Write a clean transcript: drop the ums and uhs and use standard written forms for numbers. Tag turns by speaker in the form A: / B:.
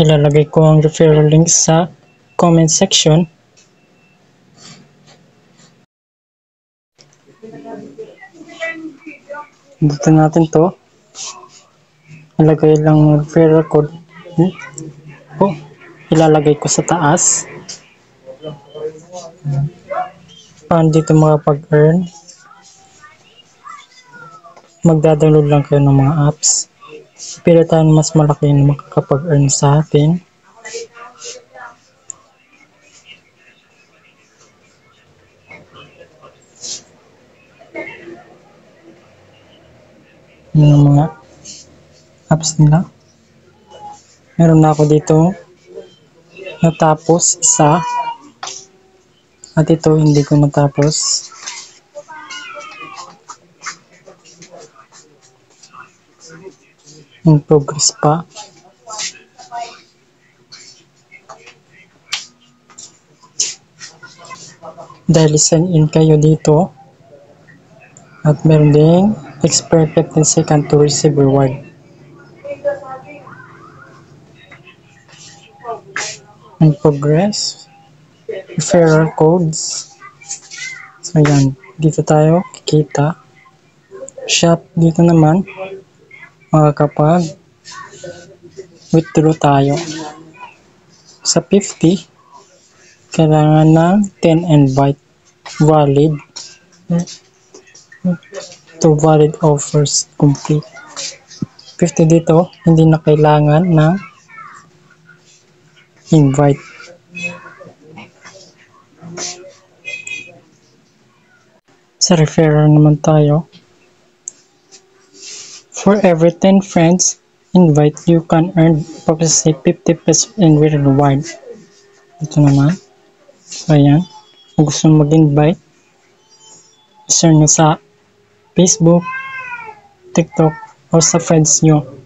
A: Ilalagay ko ang referral link sa comment section. Dito natin to. Ilagay lang referral code. Ilalagay ko sa taas. Paano dito makapag-earn? Magda-download lang kayo ng mga apps. Pili tayo mas malaki na makakapag-earn sa atin. Yung mga apps nila. Meron na ako dito natapos isa. At ito hindi ko natapos. In progress pa. Dahil sign in kayo dito. At meron ding expire 15 seconds to receive reward. In progress. Referral codes. So yan. Dito tayo kikita. Shop dito naman. Makakapag withdraw tayo. Sa 50. Kailangan ng 10 invite. Valid. To valid offers complete. 50 dito, hindi na kailangan ng invite. Sa referral naman tayo. For every 10 friends invite, you can earn approximately 50 pesos in reward. Ito naman. So ayan. Kung gusto mag-invite, share nyo sa Facebook, TikTok, o sa friends nyo.